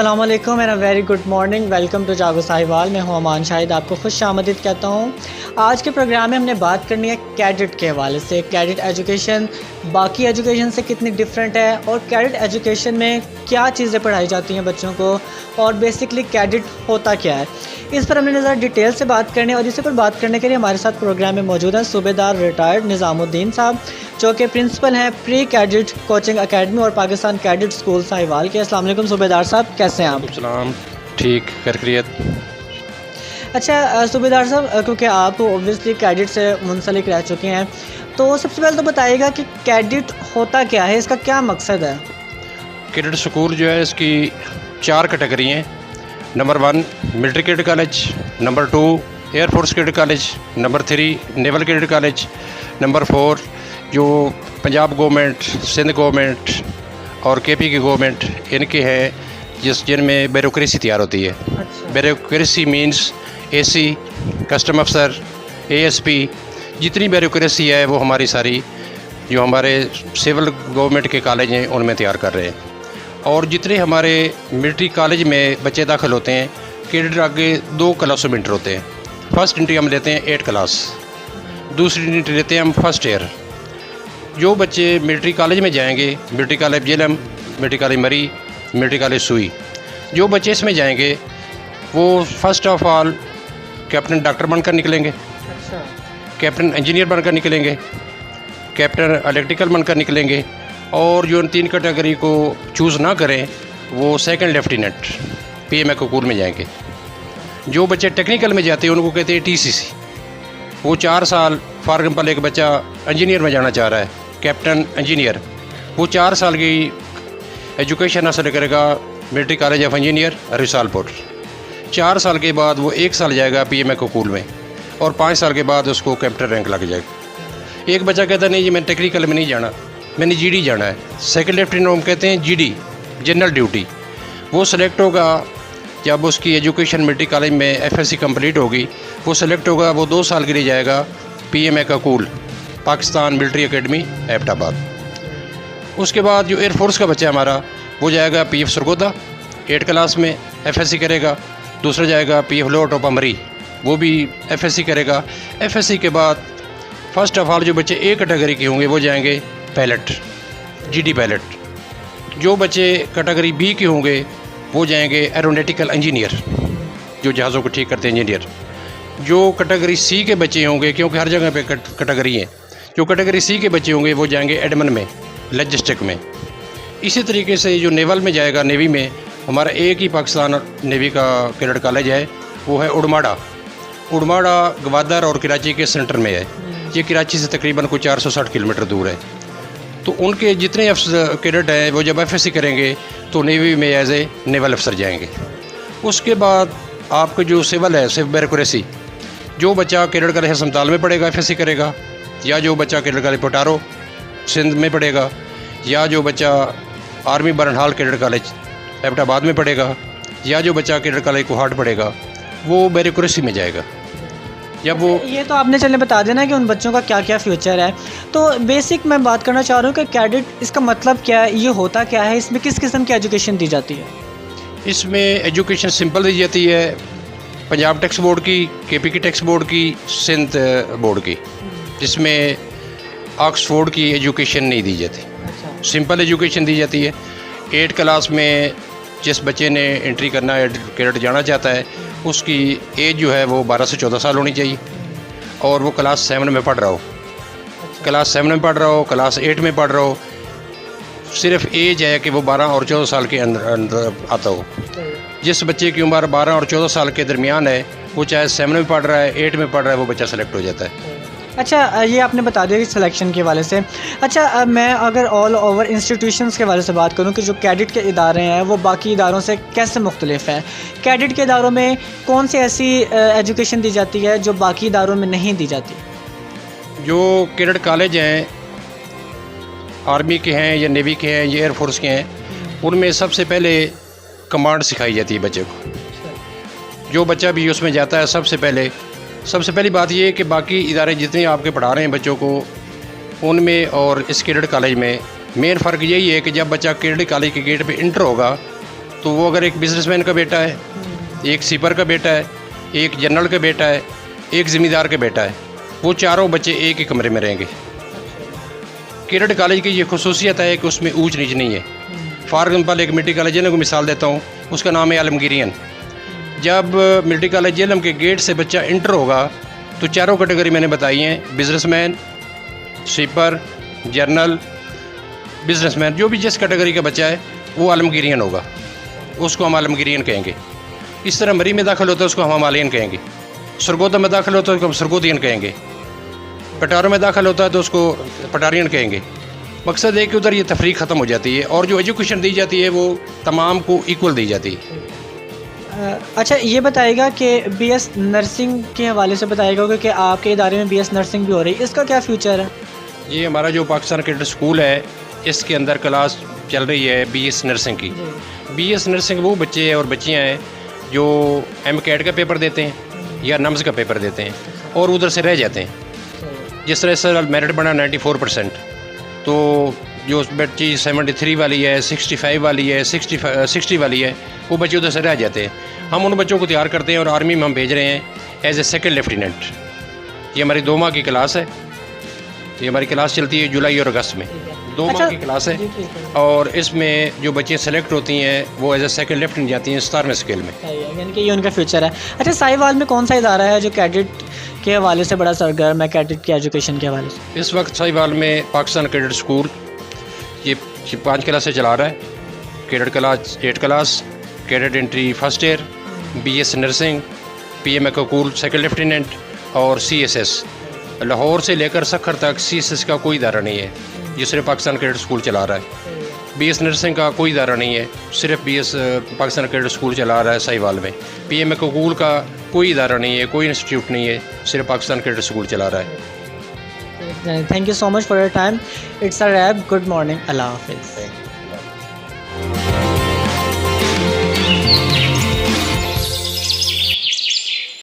अस्सलाम वालेकुम and a very good morning. Welcome to Jago Sahiwal. मैं हूं अमान शाहिद, आपको खुश आमदीद कहता हूं। आज के प्रोग्राम में हमने बात करनी है कैडेट के हवाले से। कैडेट एजुकेशन बाकी एजुकेशन से कितनी डिफरेंट है और कैडेट एजुकेशन में क्या चीज़ें पढ़ाई जाती हैं बच्चों को और बेसिकली कैडेट होता क्या है, इस पर हमने ज़रा डिटेल से बात करनी है। और इसी पर बात करने के लिए हमारे साथ प्रोग्राम में मौजूद हैं सूबेदार रिटायर्ड निज़ामुद्दीन साहब, जो कि प्रिंसिपल हैं प्री कैडेट कोचिंग एकेडमी और पाकिस्तान कैडेट स्कूल साहिवाल के। अस्सलाम वालेकुम सूबेदार साहब, कैसे हैं आप? सलाम, ठीक खैरियत। अच्छा सूबेदार साहब, क्योंकि आप ओब्वियसली कैडेट से मुंसलिक रह चुके हैं, तो सबसे पहले तो बताइएगा कि कैडेट होता क्या है, इसका क्या मकसद है? कैडेट स्कूल जो है इसकी 4 कैटेगरी हैं। Number 1 military cadet college, number 2 air force cadet college, number 3 naval cadet college, number 4 जो पंजाब गवर्नमेंट, सिंध गवर्नमेंट और केपी की गवर्नमेंट इनके हैं जिनमें ब्यूरोक्रेसी तैयार होती है। अच्छा। ब्यूरोक्रेसी मींस एसी, कस्टम अफसर, एएसपी, जितनी ब्यूरोक्रेसी है वो हमारी सारी जो हमारे सिविल गवर्नमेंट के कॉलेज हैं उनमें तैयार कर रहे हैं। और जितने हमारे मिलिट्री कॉलेज में बच्चे दाखिल होते हैं, कैडेट आगे 2 क्लासों में इंटर होते हैं। फर्स्ट एंट्री हम लेते हैं 8 क्लास, दूसरी एंट्री लेते हैं हम फर्स्ट ईयर। जो बच्चे मिलिट्री कॉलेज में जाएंगे, military college Jhelum, military college मरी, मिलिट्री कॉलेज सुई, जो बच्चे इसमें जाएंगे वो first of all captain doctor बनकर निकलेंगे, अच्छा। कैप्टन इंजीनियर बनकर निकलेंगे, कैप्टन इलेक्ट्रिकल बनकर निकलेंगे। और जो इन 3 कैटेगरी को चूज़ ना करें वो सेकंड लेफ्टिनेंट पीएमए स्कूल में जाएंगे। जो बच्चे टेक्निकल में जाते हैं उनको कहते हैं टीसीसी। वो 4 साल, फॉर एग्जाम्पल एक बच्चा इंजीनियर में जाना चाह रहा है, कैप्टन इंजीनियर, वो 4 साल की एजुकेशन हासिल करेगा military college of engineer Risalpur. 4 साल के बाद वो 1 साल जाएगा पीएमए स्कूल में और 5 साल के बाद उसको कैप्टन रैंक लग जाएगा। एक बच्चा कहता नहीं जी मैं टेक्निकल में नहीं जाना, मैंने जीडी जाना है। सेकंड लेफ्टिनेंट हम कहते हैं जीडी, जनरल ड्यूटी। वो सेलेक्ट होगा जब उसकी एजुकेशन मिलिट्री कॉलेज में एफएससी कंप्लीट होगी, वो सेलेक्ट होगा, वो 2 साल के लिए जाएगा PMA school Pakistan military academy Abbottabad. उसके बाद जो एयरफोर्स का बच्चा हमारा वो जाएगा पीएफ सरगोदा 8 क्लास में एफएससी करेगा। दूसरा जाएगा पीएफ लोटोपा मरी, वो भी एफएससी करेगा। एफएससी के बाद फर्स्ट ऑफ ऑल जो बच्चे ए कैटेगरी के होंगे वो जाएंगे पायलट, जीडी पायलट। जो बच्चे कैटेगरी बी के होंगे वो जाएंगे एरोनॉटिकल इंजीनियर, जो जहाज़ों को ठीक करते हैं इंजीनियर। जो कैटेगरी सी के बच्चे होंगे, क्योंकि हर जगह पे कैटेगरी हैं, जो कैटेगरी सी के बच्चे होंगे वो जाएंगे एडमन में, लॉजिस्टिक में। इसी तरीके से जो नेवल में जाएगा, नेवी में हमारा एक ही पाकिस्तान नेवी का कैडेट कॉलेज है, वो है उड़माड़ा। उड़माड़ा गवादर और कराची के सेंटर में है। ये कराची से तकरीबन कोई 460 किलोमीटर दूर है। तो उनके जितने अफसर कैडेट हैं वो जब एफएससी करेंगे तो नेवी में एज ए नेवल अफसर जाएंगे। उसके बाद आपका जो सिविल है, सिविल ब्यूरोक्रेसी, जो बच्चा कैडेट कॉलेज हसमताल में पढ़ेगा एफएससी करेगा, या जो बच्चा कैडेट कॉलेज पोटारो सिंध में पढ़ेगा, या जो बच्चा आर्मी बरनहाल कैडेट कॉलेज एबटाबाद में पढ़ेगा, या जो बच्चा कैडेट कॉलेज कोहाट पढ़ेगा वो ब्यूरोक्रेसी में जाएगा। जब वो ये तो आपने चलने बता देना कि उन बच्चों का क्या क्या फ्यूचर है। तो बेसिक मैं बात करना चाह रहा हूँ कि कैडेट इसका मतलब क्या है, ये होता क्या है, इसमें किस किस्म की एजुकेशन दी जाती है? इसमें एजुकेशन सिंपल दी जाती है, पंजाब टैक्स बोर्ड की, केपी की टैक्स बोर्ड की, सिंध बोर्ड की, जिसमें ऑक्सफोर्ड की एजुकेशन नहीं दी जाती। अच्छा। सिंपल एजुकेशन दी जाती है। 8 क्लास में जिस बच्चे ने एंट्री करना है, कैडेट जाना चाहता है, उसकी एज जो है वो 12 से 14 साल होनी चाहिए और वो क्लास 7 में पढ़ रहा हो, क्लास 7 में पढ़ रहा हो, क्लास 8 में पढ़ रहा हो। सिर्फ एज है कि वो 12 और 14 साल के अंदर आता हो। जिस बच्चे की उम्र 12 और 14 साल के दरमियान है, वो चाहे 7 में पढ़ रहा है, 8 में पढ़ रहा है, वो बच्चा सेलेक्ट हो जाता है। अच्छा, ये आपने बता दिया कि सिलेक्शन के हवाले से। अच्छा, मैं अगर ऑल ओवर इंस्टीट्यूशंस के हवाले से बात करूं कि जो कैडेट के इदारे हैं वो बाकी इदारों से कैसे मुख्तलिफ हैं, कैडेट के इदारों में कौन सी ऐसी एजुकेशन दी जाती है जो बाकी इदारों में नहीं दी जाती? जो कैडेट कॉलेज हैं, आर्मी के हैं या नेवी के हैं या एयरफोर्स के हैं, उनमें सबसे पहले कमांड सिखाई जाती है बच्चे को। जो बच्चा भी उसमें जाता है सबसे पहली बात ये है कि बाकी इदारे जितने आपके पढ़ा रहे हैं बच्चों को, उनमें और इस कैडेट कॉलेज में मेन फ़र्क यही है कि जब बच्चा कैडेट कॉलेज के गेट पे इंटर होगा तो वो अगर एक बिजनेसमैन का बेटा है, एक सीपर का बेटा है, एक जनरल का बेटा है, एक ज़मींदार का बेटा है, वो चारों बच्चे एक ही कमरे में रहेंगे। कैडेट कॉलेज की ये खसूसियत है कि उसमें ऊंच नीच नहीं है। फॉर एग्जाम्पल एक मिलिट्री कॉलेज जेलम को मिसाल देता हूँ, उसका नाम है आलमगीरियन। जब मिलिट्री कॉलेज जेलम के गेट से बच्चा इंटर होगा तो चारों कैटेगरी मैंने बताई हैं, बिजनेसमैन, स्वीपर, जर्नल, बिजनेसमैन, जो भी जिस कैटेगरी का बच्चा है वो आलमगीरियन होगा, उसको हम आलमगीरियन कहेंगे। इस तरह मरी में दाखिल होता है उसको हम हिमालयन कहेंगे, सरगोदा में दाखिल होता है उसको हम सरगोदियन कहेंगे, पटारो में दाखिल होता है तो उसको पटारियन कहेंगे। मकसद है कि उधर ये तफरीक ख़त्म हो जाती है और जो एजुकेशन दी जाती है वो तमाम को इक्वल दी जाती है। अच्छा, ये बताएगा कि बीएस नर्सिंग के हवाले से बताएगा क्योंकि आपके इदारे में बीएस नर्सिंग भी हो रही है, इसका क्या फ्यूचर है? ये हमारा जो पाकिस्तान कैडेट स्कूल है, इसके अंदर क्लास चल रही है बीएस नर्सिंग की। बीएस नर्सिंग वो बच्चे और बच्चियाँ हैं जो एमकेट का पेपर देते हैं या नम्स का पेपर देते हैं और उधर से रह जाते हैं। जिस तरह से मेरिट बना 94%, तो जो बच्ची 73 वाली है, 65 वाली है, 60 वाली है, वो बच्चे उधर से रह जाते हैं। हम उन बच्चों को तैयार करते हैं और आर्मी में हम भेज रहे हैं एज ए सेकंड लेफ्टिनेंट। ये हमारी 2 माह की क्लास है। ये हमारी क्लास चलती है जुलाई और अगस्त में, 2 माह की क्लास है। और इसमें जो बच्चे सेलेक्ट होती हैं वो एज ए सेकंड लेफ्टिनेंट जाती हैं 17वें स्केल में। यानी कि ये उनका फ्यूचर है। अच्छा, साहिवाल में कौन सा इदारा है जो कैडेट के हवाले से बड़ा सरगर्म है, कैडेट की एजुकेशन के हवाले से? इस वक्त साहिवाल में पाकिस्तान कैडेट स्कूल ये 5 क्लासें चला रहा है। Cadet class 8 class, cadet entry first year, BS nursing, PM कूल सेकंड लेफ्टिनेंट और सीएसएस। लाहौर से लेकर सखर तक सीएसएस का कोई इदारा नहीं है, ये सिर्फ पाकिस्तान कैडेट स्कूल चला रहा है। बीएस नर्सिंग का कोई इदारा नहीं है, सिर्फ बीएस पाकिस्तान कैडेट स्कूल चला रहा है साहिवाल में। पीएम कूल का कोई इदारा नहीं है, कोई इंस्टीट्यूट नहीं है, सिर्फ पाकिस्तान कैडेट स्कूल चला रहा है। Thank you so much for your time. It's a wrap. Good morning. अल्लाह हाफिज़।